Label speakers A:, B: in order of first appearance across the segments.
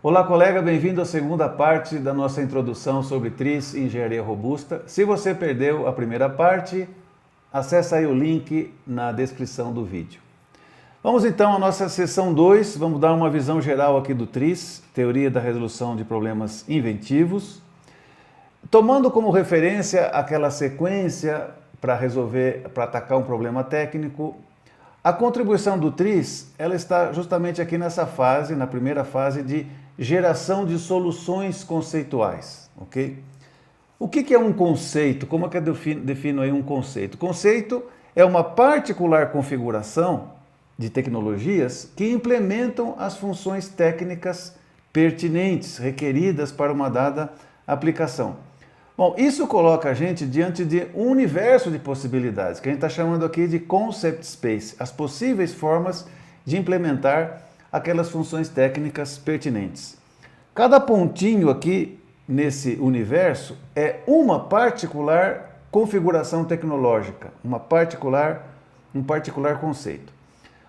A: Olá, colega, bem-vindo à segunda parte da nossa introdução sobre TRIZ e engenharia robusta. Se você perdeu a primeira parte, acesse aí o link na descrição do vídeo. Vamos então à nossa sessão 2, vamos dar uma visão geral aqui do TRIZ, teoria da resolução de problemas inventivos, tomando como referência aquela sequência para atacar um problema técnico. A contribuição do TRIZ, ela está justamente aqui nessa fase, na primeira fase de geração de soluções conceituais, ok? O que é um conceito? Como é que eu defino aí um conceito? Conceito é uma particular configuração de tecnologias que implementam as funções técnicas pertinentes, requeridas para uma dada aplicação. Bom, isso coloca a gente diante de um universo de possibilidades, que a gente está chamando aqui de concept space, as possíveis formas de implementar aquelas funções técnicas pertinentes. Cada pontinho aqui nesse universo é uma particular configuração tecnológica, um particular conceito.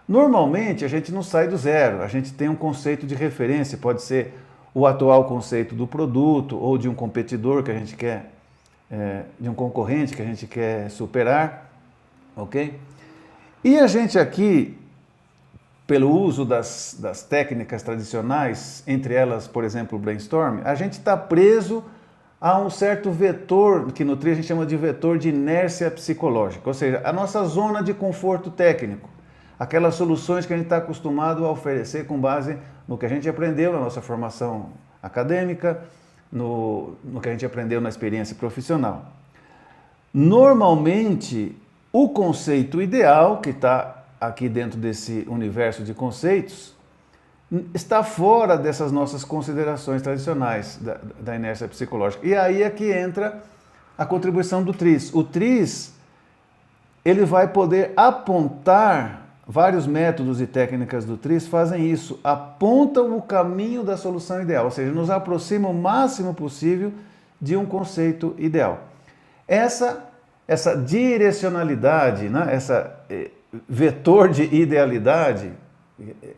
A: Normalmente a gente não sai do zero, a gente tem um conceito de referência, pode ser o atual conceito do produto ou de um competidor que a gente quer, de um concorrente que a gente quer superar, ok? E a gente aqui, pelo uso das técnicas tradicionais, entre elas, por exemplo, o brainstorm, a gente está preso a um certo vetor, que no TRIZ a gente chama de vetor de inércia psicológica, ou seja, a nossa zona de conforto técnico, aquelas soluções que a gente está acostumado a oferecer com base no que a gente aprendeu na nossa formação acadêmica, no que a gente aprendeu na experiência profissional. Normalmente, o conceito ideal, que está aqui dentro desse universo de conceitos, está fora dessas nossas considerações tradicionais da inércia psicológica. E aí é que entra a contribuição do TRIZ. O TRIZ, ele vai poder apontar, vários métodos e técnicas do TRIZ fazem isso, apontam o caminho da solução ideal, ou seja, nos aproximam o máximo possível de um conceito ideal. Essa direcionalidade, né, essa vetor de idealidade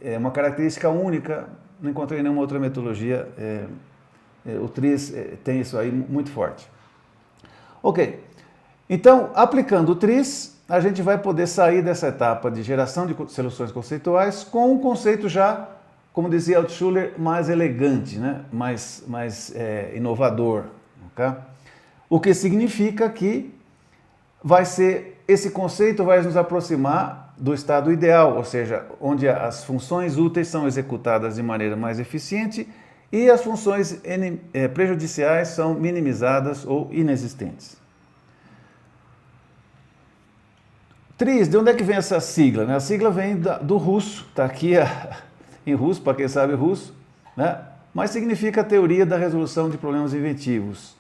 A: é uma característica única, não encontrei nenhuma outra metodologia, o TRIZ tem isso aí muito forte. Ok, então aplicando o TRIZ, a gente vai poder sair dessa etapa de geração de soluções conceituais com um conceito já, como dizia Altshuler, mais elegante, né? mais inovador. Okay? O que significa que esse conceito vai nos aproximar do estado ideal, ou seja, onde as funções úteis são executadas de maneira mais eficiente e as funções prejudiciais são minimizadas ou inexistentes. TRIZ, de onde é que vem essa sigla? A sigla vem do russo, está aqui em russo, para quem sabe russo, né? Mas significa a teoria da resolução de problemas inventivos.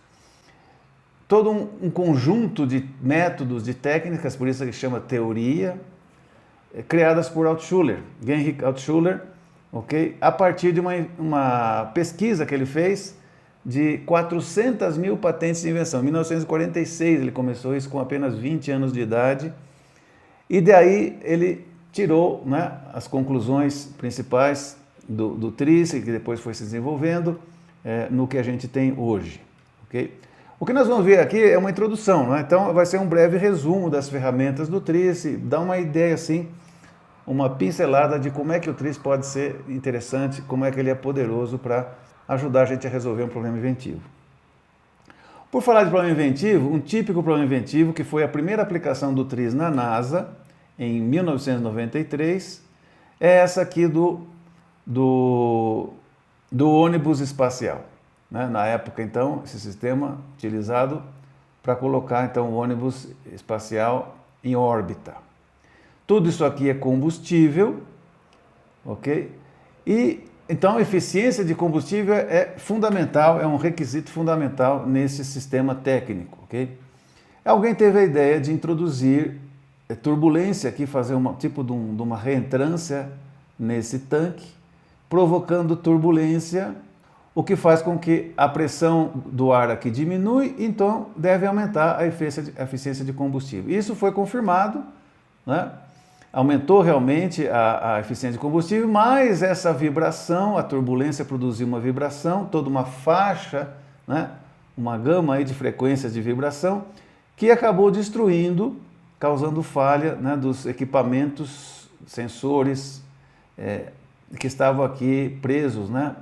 A: Todo um conjunto de métodos, de técnicas, por isso que chama teoria, criadas por Altshuler, Heinrich Altshuler, okay? A partir de uma pesquisa que ele fez de 400 mil patentes de invenção. Em 1946 ele começou isso com apenas 20 anos de idade, e daí ele tirou, né, as conclusões principais do TRIZ, que depois foi se desenvolvendo no que a gente tem hoje. Okay? O que nós vamos ver aqui é uma introdução, né? Então vai ser um breve resumo das ferramentas do TRIZ, dá uma ideia assim, uma pincelada de como é que o TRIZ pode ser interessante, como é que ele é poderoso para ajudar a gente a resolver um problema inventivo. Por falar de problema inventivo, um típico problema inventivo que foi a primeira aplicação do TRIZ na NASA, em 1993, é essa aqui do ônibus espacial. Né? Na época, então, esse sistema utilizado para colocar então, o ônibus espacial em órbita. Tudo isso aqui é combustível, ok? E então, a eficiência de combustível é fundamental, é um requisito fundamental nesse sistema técnico, ok? Alguém teve a ideia de introduzir turbulência aqui, fazer tipo de uma reentrância nesse tanque, provocando turbulência, o que faz com que a pressão do ar aqui diminui, então deve aumentar a eficiência de combustível. Isso foi confirmado, né? aumentou realmente a eficiência de combustível, mas essa vibração, a turbulência produziu uma vibração, toda uma faixa, né, uma gama aí de frequências de vibração, que acabou destruindo, causando falha, né, dos equipamentos, sensores, que estavam aqui presos, né,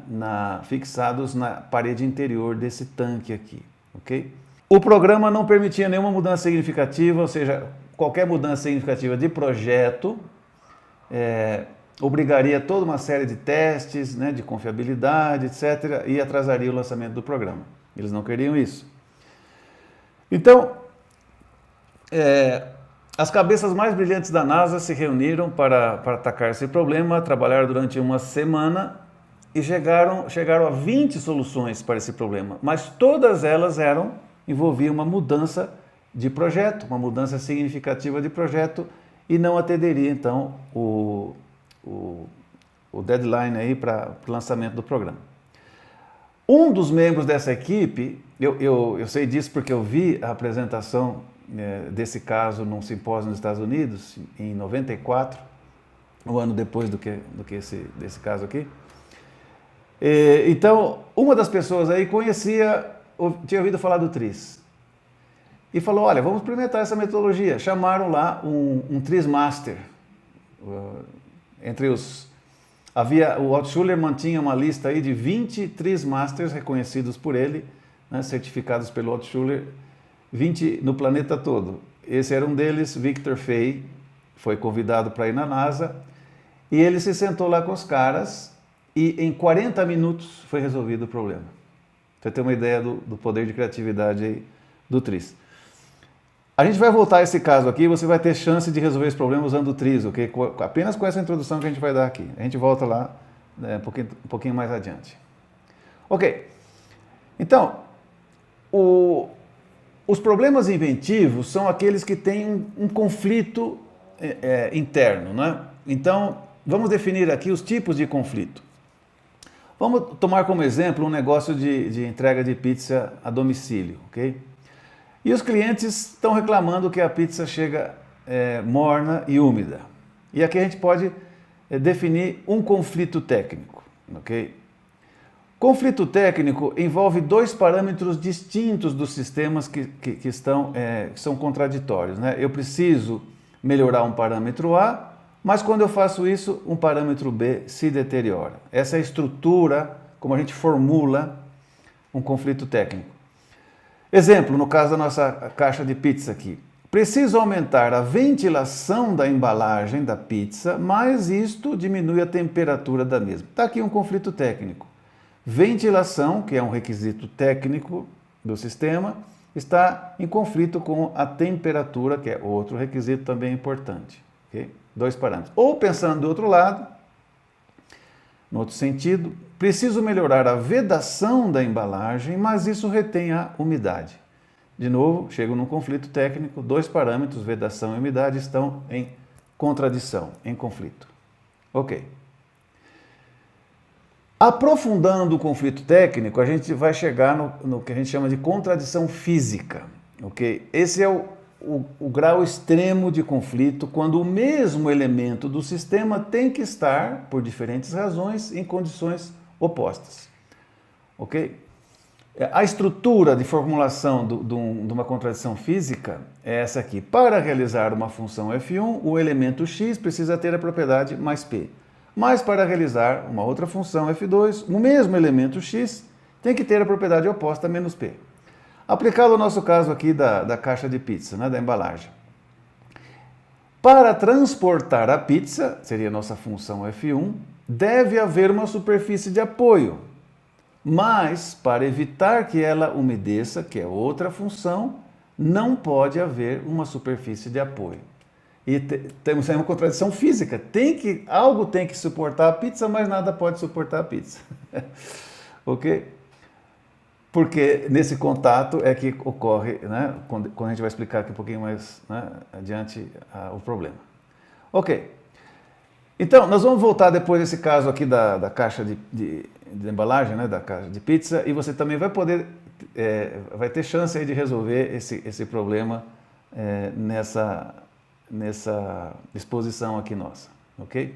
A: fixados na parede interior desse tanque aqui, ok? O programa não permitia nenhuma mudança significativa, ou seja, qualquer mudança significativa de projeto obrigaria toda uma série de testes, né, de confiabilidade, etc., e atrasaria o lançamento do programa. Eles não queriam isso. Então, as cabeças mais brilhantes da NASA se reuniram para atacar esse problema, trabalharam durante uma semana e chegaram a 20 soluções para esse problema, mas todas elas envolviam uma mudança de projeto, uma mudança significativa de projeto, e não atenderia então o deadline aí para o lançamento do programa. Um dos membros dessa equipe, eu sei disso porque eu vi a apresentação desse caso num simpósio nos Estados Unidos, em 94, um ano depois desse caso aqui. Então, uma das pessoas aí tinha ouvido falar do TRIZ. E falou, olha, vamos experimentar essa metodologia. Chamaram lá um TRIZ Master. O Altshuler mantinha uma lista aí de 20 TRIZ Masters reconhecidos por ele, né, certificados pelo Altshuler, 20 no planeta todo. Esse era um deles, Victor Fay, foi convidado para ir na NASA, e ele se sentou lá com os caras, e em 40 minutos foi resolvido o problema. Você tem uma ideia do poder de criatividade aí do TRIZ. A gente vai voltar a esse caso aqui, você vai ter chance de resolver esse problema usando o TRIZ, ok? Apenas com essa introdução que a gente vai dar aqui. A gente volta lá um pouquinho mais adiante. Ok. Então, os problemas inventivos são aqueles que têm um conflito interno, né? Então, vamos definir aqui os tipos de conflito. Vamos tomar como exemplo um negócio de entrega de pizza a domicílio, ok? E os clientes estão reclamando que a pizza chega morna e úmida. E aqui a gente pode definir um conflito técnico, ok? Conflito técnico envolve dois parâmetros distintos dos sistemas que são contraditórios, né? Eu preciso melhorar um parâmetro A, mas quando eu faço isso, um parâmetro B se deteriora. Essa é a estrutura, como a gente formula um conflito técnico. Exemplo, no caso da nossa caixa de pizza aqui. Preciso aumentar a ventilação da embalagem da pizza, mas isto diminui a temperatura da mesma. Está aqui um conflito técnico. Ventilação, que é um requisito técnico do sistema, está em conflito com a temperatura, que é outro requisito também importante. Okay? Dois parâmetros. Ou pensando do outro lado, no outro sentido, preciso melhorar a vedação da embalagem, mas isso retém a umidade. De novo, chego num conflito técnico, dois parâmetros, vedação e umidade, estão em contradição, em conflito. Ok. Aprofundando o conflito técnico, a gente vai chegar no que a gente chama de contradição física. Ok? Esse é o grau extremo de conflito, quando o mesmo elemento do sistema tem que estar, por diferentes razões, em condições opostas. Ok? A estrutura de formulação de uma contradição física é essa aqui. Para realizar uma função f1, o elemento x precisa ter a propriedade mais p. Mas para realizar uma outra função f2, o mesmo elemento x tem que ter a propriedade oposta menos p. Aplicado ao nosso caso aqui da caixa de pizza, né, da embalagem. Para transportar a pizza, seria a nossa função f1, deve haver uma superfície de apoio. Mas, para evitar que ela umedeça, que é outra função, não pode haver uma superfície de apoio. E temos aí uma contradição física. Algo tem que suportar a pizza, mas nada pode suportar a pizza. Ok? Porque nesse contato é que ocorre, né, quando a gente vai explicar aqui um pouquinho mais, né, adiante o problema. Ok. Então, nós vamos voltar depois desse caso aqui da caixa de embalagem, né, da caixa de pizza, e você também vai poder, vai ter chance aí de resolver esse problema nessa exposição aqui nossa, ok?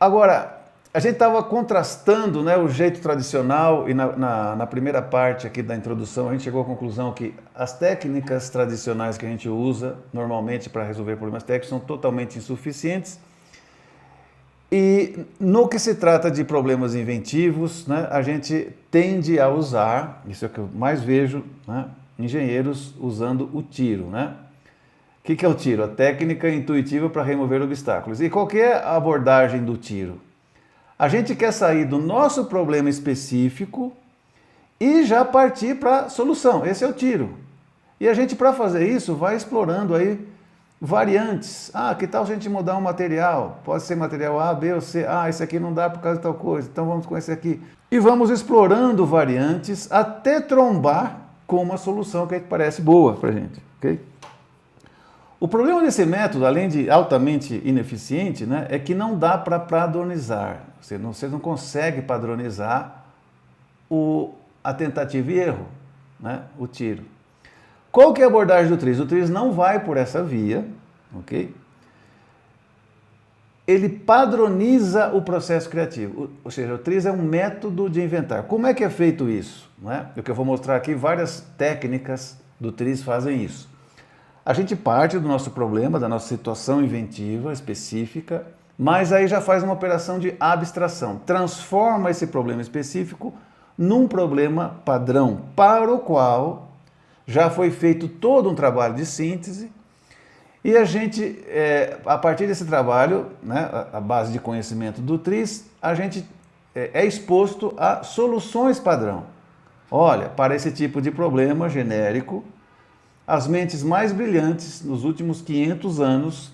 A: Agora, a gente estava contrastando, né, o jeito tradicional e na primeira parte aqui da introdução a gente chegou à conclusão que as técnicas tradicionais que a gente usa normalmente para resolver problemas técnicos são totalmente insuficientes. E no que se trata de problemas inventivos, né, a gente tende a usar, isso é o que eu mais vejo, né, engenheiros usando o tiro, né? O que é o tiro? A técnica intuitiva para remover obstáculos. E qual que é a abordagem do tiro? A gente quer sair do nosso problema específico e já partir para a solução. Esse é o tiro. E a gente, para fazer isso, vai explorando aí variantes. Ah, que tal se a gente mudar um material? Pode ser material A, B ou C. Ah, esse aqui não dá por causa de tal coisa, então vamos com esse aqui. E vamos explorando variantes até trombar com uma solução que parece boa para a gente, ok? O problema desse método, além de altamente ineficiente, né, é que não dá para padronizar. Você não consegue padronizar a tentativa e erro, né, o tiro. Qual que é a abordagem do TRIZ? O TRIZ não vai por essa via, ok? Ele padroniza o processo criativo, ou seja, o TRIZ é um método de inventar. Como é que é feito isso? Não é? O que eu vou mostrar aqui, várias técnicas do TRIZ fazem isso. A gente parte do nosso problema, da nossa situação inventiva específica, mas aí já faz uma operação de abstração. Transforma esse problema específico num problema padrão, para o qual já foi feito todo um trabalho de síntese e a gente, a partir desse trabalho, né, a base de conhecimento do TRIZ, a gente é exposto a soluções padrão. Olha, para esse tipo de problema genérico, as mentes mais brilhantes nos últimos 500 anos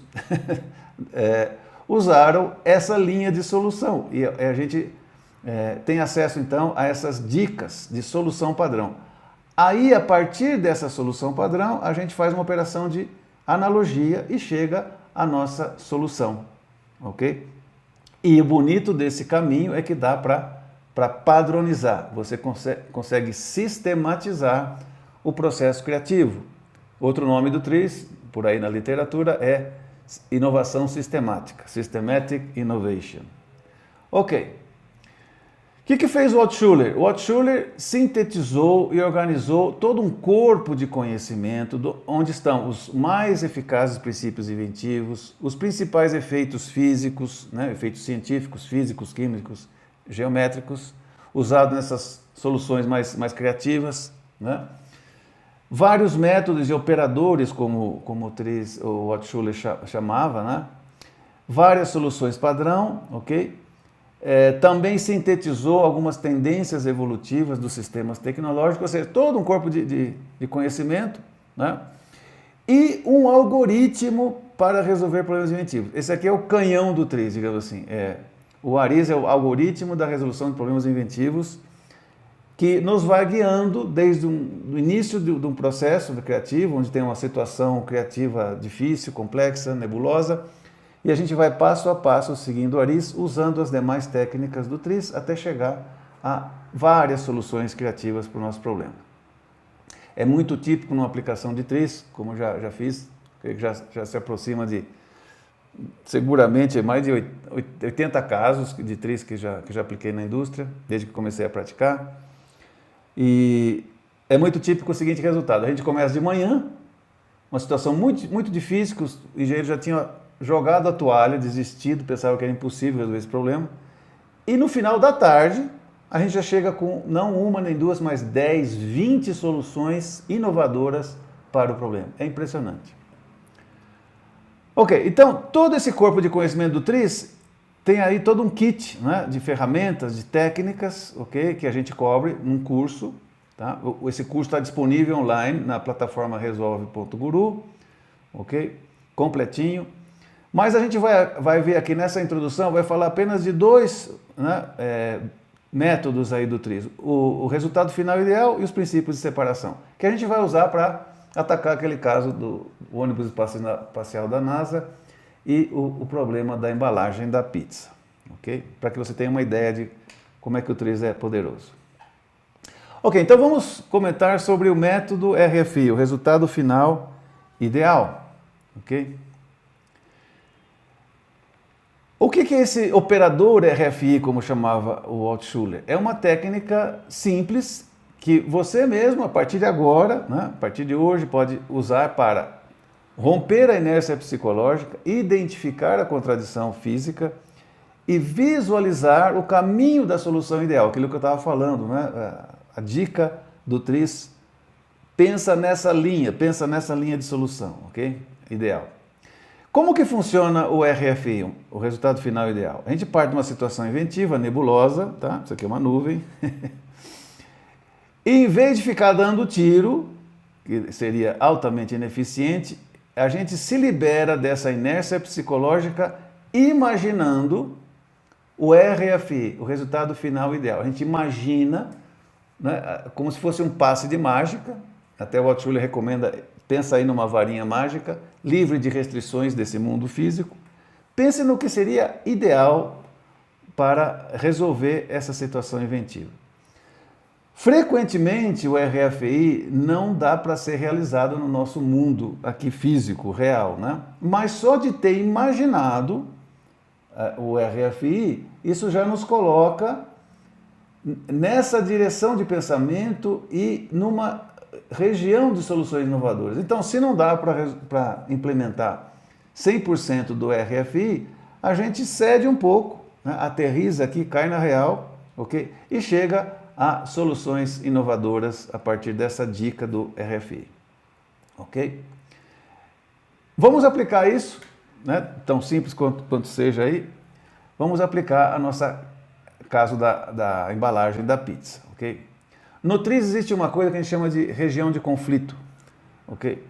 A: usaram essa linha de solução. E a gente tem acesso, então, a essas dicas de solução padrão. Aí, a partir dessa solução padrão, a gente faz uma operação de analogia e chega à nossa solução, ok? E o bonito desse caminho é que dá para padronizar. Você consegue sistematizar o processo criativo. Outro nome do TRIZ, por aí na literatura, é inovação sistemática, Systematic Innovation. Ok. O que fez o Altshuler? O Altshuler sintetizou e organizou todo um corpo de conhecimento onde estão os mais eficazes princípios inventivos, os principais efeitos físicos, né, efeitos científicos, físicos, químicos, geométricos, usados nessas soluções mais criativas, né? Vários métodos e operadores, como o Altshuler chamava, né? Várias soluções padrão, ok? Também sintetizou algumas tendências evolutivas dos sistemas tecnológicos, ou seja, todo um corpo de conhecimento, né? E um algoritmo para resolver problemas inventivos. Esse aqui é o canhão do TRIZ, digamos assim. O ARIZ é o algoritmo da resolução de problemas inventivos, que nos vai guiando desde o início de um processo criativo, onde tem uma situação criativa difícil, complexa, nebulosa, e a gente vai passo a passo seguindo o ARIZ, usando as demais técnicas do TRIZ, até chegar a várias soluções criativas para o nosso problema. É muito típico numa aplicação de TRIZ, como já fiz, que já se aproxima de, seguramente, mais de 80 casos de TRIZ que já apliquei na indústria, desde que comecei a praticar. E é muito típico o seguinte resultado: a gente começa de manhã, uma situação muito difícil, que os engenheiros já tinham jogado a toalha, desistido, pensavam que era impossível resolver esse problema, e no final da tarde a gente já chega com não uma nem duas, mas 10, 20 soluções inovadoras para o problema. É impressionante. Ok, então todo esse corpo de conhecimento do TRIZ tem aí todo um kit, né, de ferramentas, de técnicas, ok, que a gente cobre num curso. Tá? Esse curso está disponível online na plataforma resolve.guru, ok, completinho. Mas a gente vai ver aqui nessa introdução, vai falar apenas de dois, né, métodos aí do TRIZ. O resultado final ideal e os princípios de separação, que a gente vai usar para atacar aquele caso do ônibus espacial da NASA e o problema da embalagem da pizza, ok? Para que você tenha uma ideia de como é que o TRIZ é poderoso. Ok, então vamos comentar sobre o método RFI, o resultado final ideal, ok? O que é esse operador RFI, como chamava o Altshuler? É uma técnica simples que você mesmo, a partir de agora, né, a partir de hoje, pode usar para romper a inércia psicológica, identificar a contradição física e visualizar o caminho da solução ideal, aquilo que eu estava falando, né? A dica do Tris, pensa nessa linha de solução, ok? Ideal. Como que funciona o RFI, o resultado final ideal? A gente parte de uma situação inventiva, nebulosa, tá? Isso aqui é uma nuvem. E em vez de ficar dando tiro, que seria altamente ineficiente, a gente se libera dessa inércia psicológica imaginando o RFI, o resultado final ideal. A gente imagina, né, como se fosse um passe de mágica. Até o Altshuler recomenda, pensa aí numa varinha mágica, livre de restrições desse mundo físico. Pense no que seria ideal para resolver essa situação inventiva. Frequentemente o RFI não dá para ser realizado no nosso mundo aqui físico, real, né? Mas só de ter imaginado o RFI, isso já nos coloca nessa direção de pensamento e numa região de soluções inovadoras. Então, se não dá para implementar 100% do RFI, a gente cede um pouco, né? Aterriza aqui, cai na real, ok? E chega a soluções inovadoras a partir dessa dica do RFI, ok? Vamos aplicar isso, né? Tão simples quanto seja aí. Vamos aplicar a nossa caso da embalagem da pizza, ok? No Tris existe uma coisa que a gente chama de região de conflito, ok?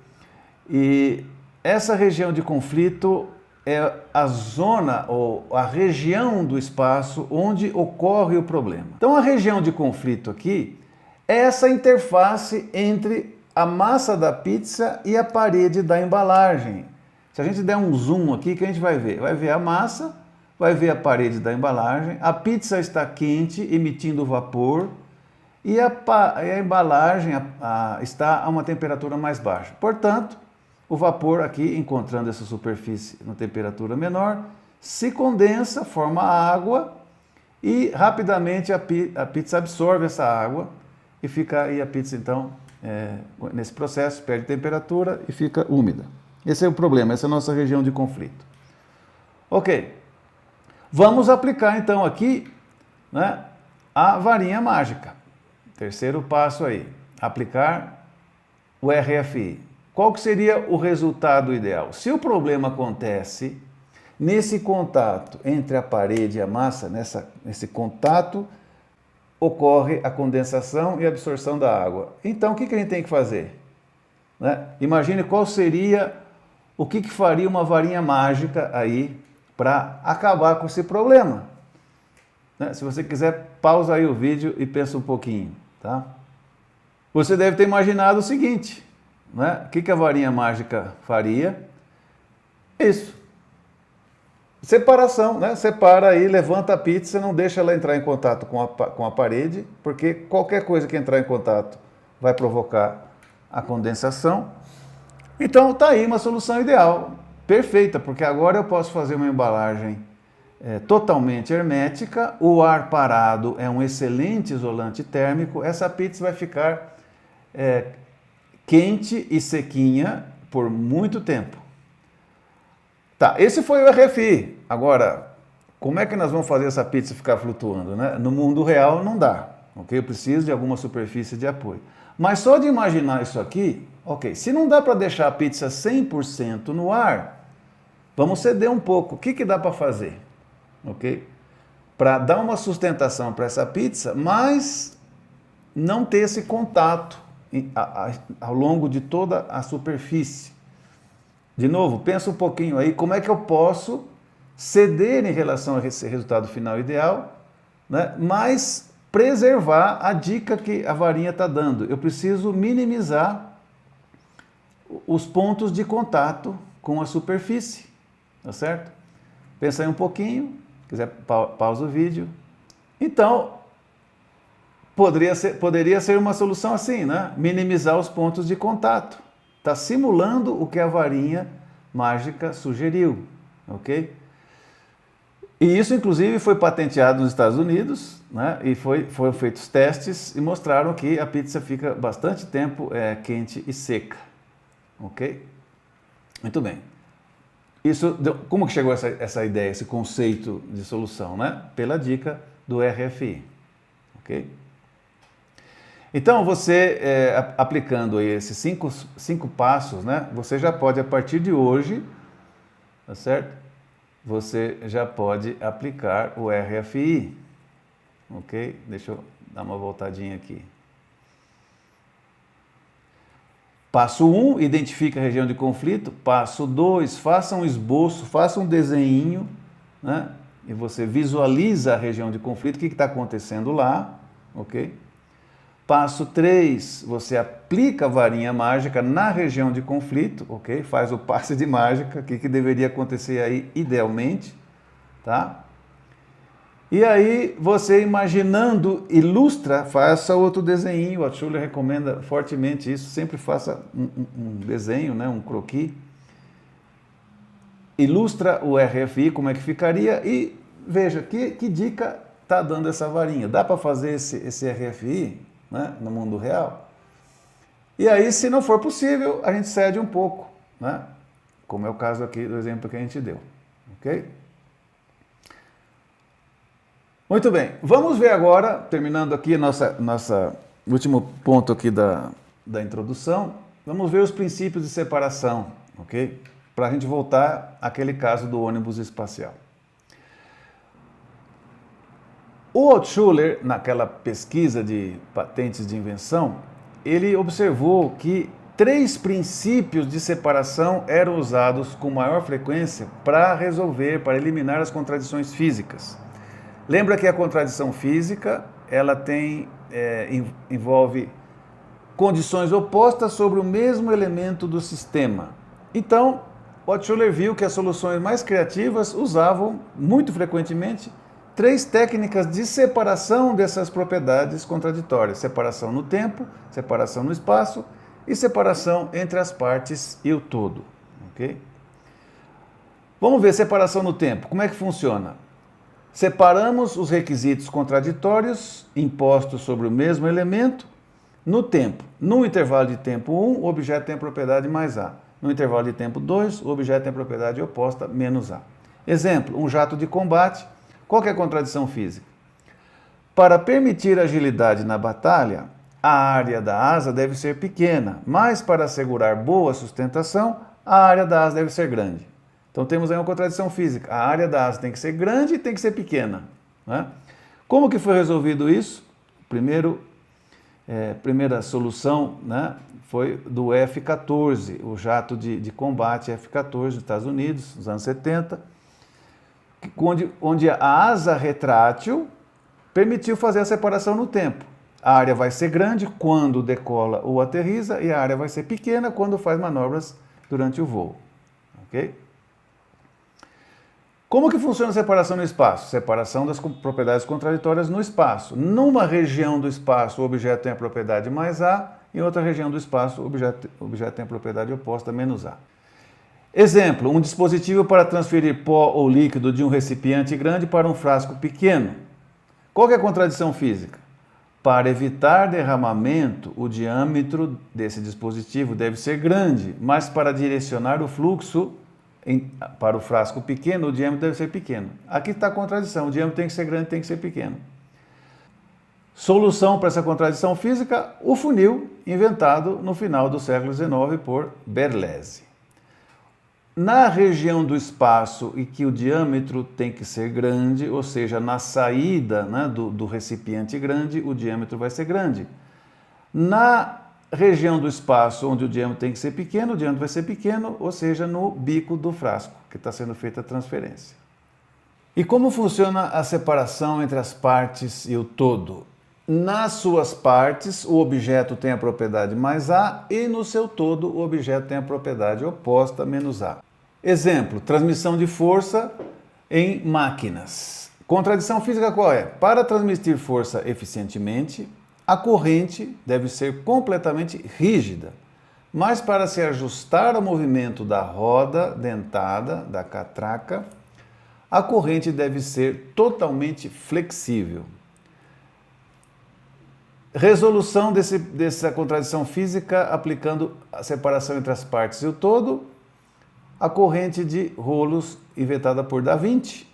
A: E essa região de conflito é a zona ou a região do espaço onde ocorre o problema. Então a região de conflito aqui é essa interface entre a massa da pizza e a parede da embalagem. Se a gente der um zoom aqui, o que a gente vai ver? Vai ver a massa, vai ver a parede da embalagem, a pizza está quente, emitindo vapor, e a embalagem está a uma temperatura mais baixa. Portanto, o vapor aqui, encontrando essa superfície na temperatura menor, se condensa, forma água e rapidamente a pizza absorve essa água e fica aí a pizza então, nesse processo, perde temperatura e fica úmida. Esse é o problema, essa é a nossa região de conflito. Ok, vamos aplicar então aqui, né, a varinha mágica. Terceiro passo aí, aplicar o RFI. Qual que seria o resultado ideal? Se o problema acontece nesse contato entre a parede e a massa, nesse contato, ocorre a condensação e a absorção da água. Então, o que a gente tem que fazer? Né? Imagine qual seria, o que faria uma varinha mágica aí para acabar com esse problema. Né? Se você quiser, pausa aí o vídeo e pensa um pouquinho. Tá? Você deve ter imaginado o seguinte, né? O que a varinha mágica faria? Isso. Separação, né? Separa aí, levanta a pizza, não deixa ela entrar em contato com a parede, porque qualquer coisa que entrar em contato vai provocar a condensação. Então tá aí uma solução ideal, perfeita, porque agora eu posso fazer uma embalagem totalmente hermética, o ar parado é um excelente isolante térmico, essa pizza vai ficar quente e sequinha por muito tempo. Tá, esse foi o RFI. Agora, como é que nós vamos fazer essa pizza ficar flutuando, né? No mundo real não dá, ok? Eu preciso de alguma superfície de apoio. Mas só de imaginar isso aqui, ok, se não dá para deixar a pizza 100% no ar, vamos ceder um pouco. O que dá para fazer? Ok? Para dar uma sustentação para essa pizza, mas não ter esse contato ao longo de toda a superfície. De novo, pensa um pouquinho aí, como é que eu posso ceder em relação a esse resultado final ideal, né, mas preservar a dica que a varinha está dando. Eu preciso minimizar os pontos de contato com a superfície, tá certo? Pensa aí um pouquinho, quiser pausa o vídeo. Então, poderia ser uma solução assim, né? Minimizar os pontos de contato. Está simulando o que a varinha mágica sugeriu, ok? E isso, inclusive, foi patenteado nos Estados Unidos, né? E foram feitos testes e mostraram que a pizza fica bastante tempo quente e seca. Ok? Muito bem. Como que chegou essa ideia, esse conceito de solução, né? Pela dica do RFI. Ok? Então, você, aplicando aí esses cinco passos, né? Você já pode, a partir de hoje, tá certo? Você já pode aplicar o RFI, ok? Deixa eu dar uma voltadinha aqui. Passo 1, identifique a região de conflito. Passo 2, faça um esboço, faça um desenho, né? E você visualiza a região de conflito, o que está acontecendo lá, ok? Passo 3, você aplica a varinha mágica na região de conflito, ok? Faz o passe de mágica, o que deveria acontecer aí idealmente, tá? E aí, você imaginando, ilustra, faça outro desenho. A Schuller recomenda fortemente isso, sempre faça um desenho, né? Um croquis. Ilustra o RFI, como é que ficaria, e veja que dica está dando essa varinha. Dá para fazer esse RFI? Né, no mundo real. E aí, se não for possível, a gente cede um pouco, né? Como é o caso aqui do exemplo que a gente deu. Ok? Muito bem. Vamos ver agora, terminando aqui nossa último ponto aqui da introdução, vamos ver os princípios de separação, ok? Para a gente voltar àquele caso do ônibus espacial. O Altshuler, naquela pesquisa de patentes de invenção, ele observou que 3 princípios de separação eram usados com maior frequência para resolver, para eliminar as contradições físicas. Lembra que a contradição física, ela envolve condições opostas sobre o mesmo elemento do sistema. Então, o Altshuler viu que as soluções mais criativas usavam, muito frequentemente, 3 técnicas de separação dessas propriedades contraditórias. Separação no tempo, separação no espaço e separação entre as partes e o todo. Okay? Vamos ver separação no tempo. Como é que funciona? Separamos os requisitos contraditórios impostos sobre o mesmo elemento no tempo. No intervalo de tempo 1, o objeto tem a propriedade mais A. No intervalo de tempo 2, o objeto tem a propriedade oposta menos A. Exemplo, um jato de combate. Qual que é a contradição física? Para permitir agilidade na batalha, a área da asa deve ser pequena, mas para assegurar boa sustentação, a área da asa deve ser grande. Então temos aí uma contradição física. A área da asa tem que ser grande e tem que ser pequena. Né? Como que foi resolvido isso? Primeira solução, né, foi do F-14, o jato de combate F-14 dos Estados Unidos, nos anos 70, onde a asa retrátil permitiu fazer a separação no tempo. A área vai ser grande quando decola ou aterriza e a área vai ser pequena quando faz manobras durante o voo. Ok? Como que funciona a separação no espaço? Separação das propriedades contraditórias no espaço. Numa região do espaço, o objeto tem a propriedade mais A, em outra região do espaço, o objeto tem a propriedade oposta menos A. Exemplo, um dispositivo para transferir pó ou líquido de um recipiente grande para um frasco pequeno. Qual que é a contradição física? Para evitar derramamento, o diâmetro desse dispositivo deve ser grande, mas para direcionar o fluxo para o frasco pequeno, o diâmetro deve ser pequeno. Aqui está a contradição, o diâmetro tem que ser grande, tem que ser pequeno. Solução para essa contradição física, o funil, inventado no final do século XIX por Berlese. Na região do espaço em que o diâmetro tem que ser grande, ou seja, na saída, né, do recipiente grande, o diâmetro vai ser grande. Na região do espaço onde o diâmetro tem que ser pequeno, o diâmetro vai ser pequeno, ou seja, no bico do frasco, que está sendo feita a transferência. E como funciona a separação entre as partes e o todo? Nas suas partes, o objeto tem a propriedade mais A e no seu todo, o objeto tem a propriedade oposta menos A. Exemplo, transmissão de força em máquinas. Contradição física qual é? Para transmitir força eficientemente, a corrente deve ser completamente rígida, mas para se ajustar ao movimento da roda dentada, da catraca, a corrente deve ser totalmente flexível. Resolução dessa contradição física aplicando a separação entre as partes e o todo, a corrente de rolos inventada por Da Vinci.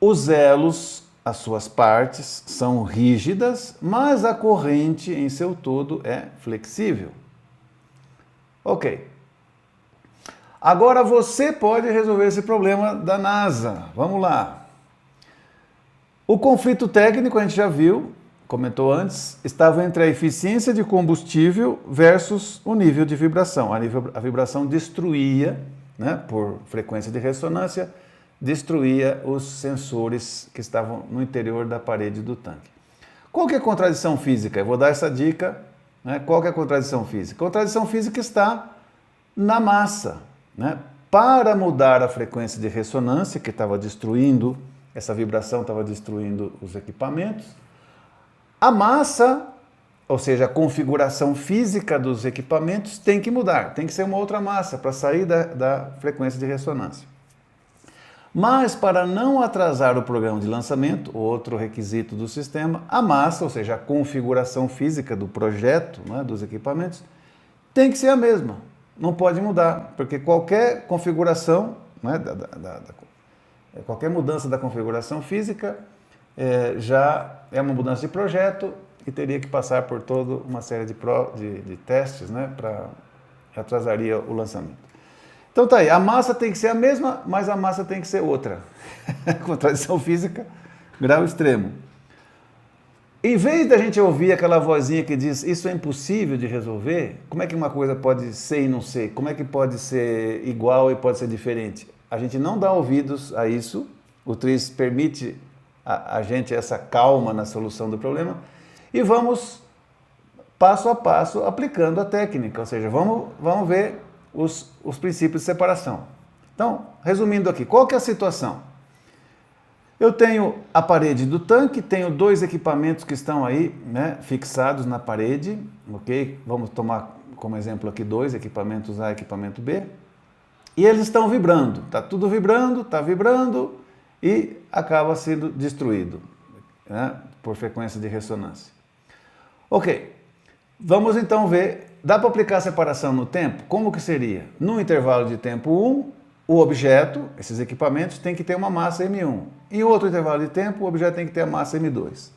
A: Os elos, as suas partes, são rígidas, mas a corrente em seu todo é flexível. Ok. Agora você pode resolver esse problema da NASA. Vamos lá. O conflito técnico, a gente já viu, comentou antes, estava entre a eficiência de combustível versus o nível de vibração. A vibração destruía, né, por frequência de ressonância, destruía os sensores que estavam no interior da parede do tanque. Qual que é a contradição física? Eu vou dar essa dica, né? Qual que é a contradição física? A contradição física está na massa, né? Para mudar a frequência de ressonância, que estava destruindo, essa vibração estava destruindo os equipamentos, a massa, ou seja, a configuração física dos equipamentos tem que mudar, tem que ser uma outra massa para sair da frequência de ressonância. Mas para não atrasar o programa de lançamento, outro requisito do sistema, a massa, ou seja, a configuração física do projeto, né, dos equipamentos, tem que ser a mesma, não pode mudar, porque qualquer configuração, né, qualquer mudança da configuração física já é uma mudança de projeto e teria que passar por toda uma série de testes, né, atrasaria o lançamento. Então tá aí, a massa tem que ser a mesma, mas a massa tem que ser outra. Contradição física, grau extremo. Em vez da gente ouvir aquela vozinha que diz isso é impossível de resolver, como é que uma coisa pode ser e não ser? Como é que pode ser igual e pode ser diferente? A gente não dá ouvidos a isso, o TRIZ permite a gente essa calma na solução do problema e vamos passo a passo aplicando a técnica, ou seja, vamos ver os princípios de separação. Então, resumindo aqui, qual que é a situação? Eu tenho a parede do tanque, tenho dois equipamentos que estão aí, né, fixados na parede, ok? Vamos tomar como exemplo aqui dois, equipamentos A e equipamento B, e eles estão vibrando, está tudo vibrando, está vibrando e acaba sendo destruído, né, por frequência de ressonância. Ok, vamos então ver. Dá para aplicar a separação no tempo? Como que seria? No intervalo de tempo 1, o objeto, esses equipamentos, tem que ter uma massa M1. Em outro intervalo de tempo, o objeto tem que ter a massa M2.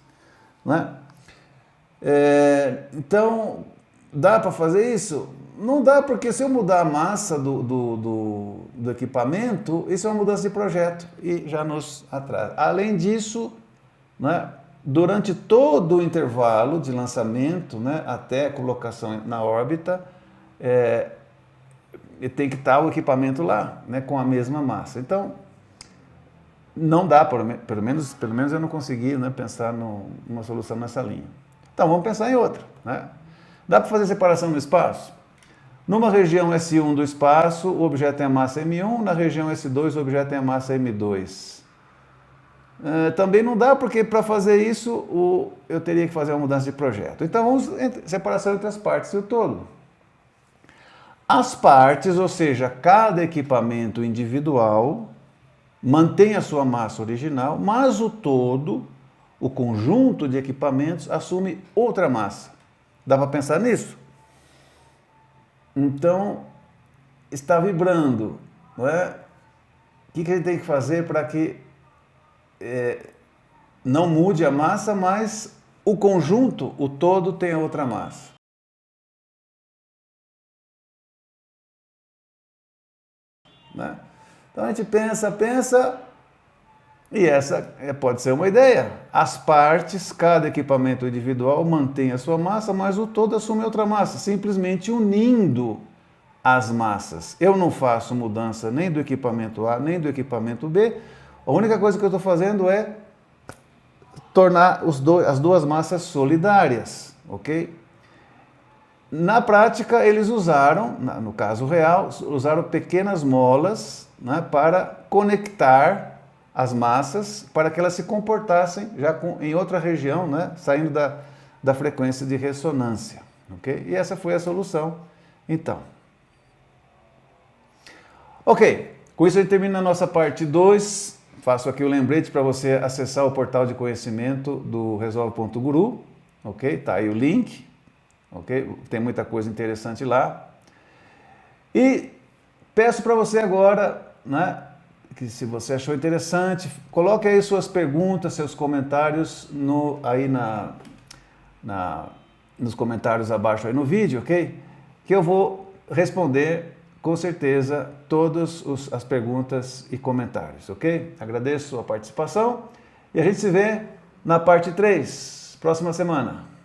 A: Né? Então, dá para fazer isso? Não dá, porque se eu mudar a massa do equipamento, isso é uma mudança de projeto e já nos atrasa. Além disso, né, durante todo o intervalo de lançamento, né, até a colocação na órbita, tem que estar o equipamento lá, né, com a mesma massa. Então, não dá, pelo menos eu não consegui, né, pensar numa solução nessa linha. Então, vamos pensar em outra. Né? Dá para fazer separação no espaço? Numa região S1 do espaço, o objeto tem a massa M1, na região S2, o objeto tem a massa M2. Também não dá, porque para fazer isso eu teria que fazer uma mudança de projeto. Então vamos separação entre as partes e o todo. As partes, ou seja, cada equipamento individual mantém a sua massa original, mas o todo, o conjunto de equipamentos, assume outra massa. Dá para pensar nisso? Então, está vibrando, não é? O que a gente tem que fazer para que não mude a massa, mas o conjunto, o todo, tem outra massa? Né? Então a gente pensa, e essa pode ser uma ideia. As partes, cada equipamento individual mantém a sua massa, mas o todo assume outra massa, simplesmente unindo as massas. Eu não faço mudança nem do equipamento A, nem do equipamento B. A única coisa que eu estou fazendo é tornar as duas massas solidárias, ok? Na prática, eles usaram, no caso real, usaram pequenas molas, né, para conectar as massas, para que elas se comportassem já em outra região, né, saindo da frequência de ressonância, ok? E essa foi a solução, então. Ok, com isso a gente termina a nossa parte 2. faço aqui o lembrete para você acessar o portal de conhecimento do Resolve.guru, ok? Tá aí o link, ok? Tem muita coisa interessante lá. E peço para você agora, né, que se você achou interessante, coloque aí suas perguntas, seus comentários aí nos comentários abaixo aí no vídeo, ok? Que eu vou responder com certeza todas as perguntas e comentários, ok? Agradeço a participação e a gente se vê na parte 3, próxima semana.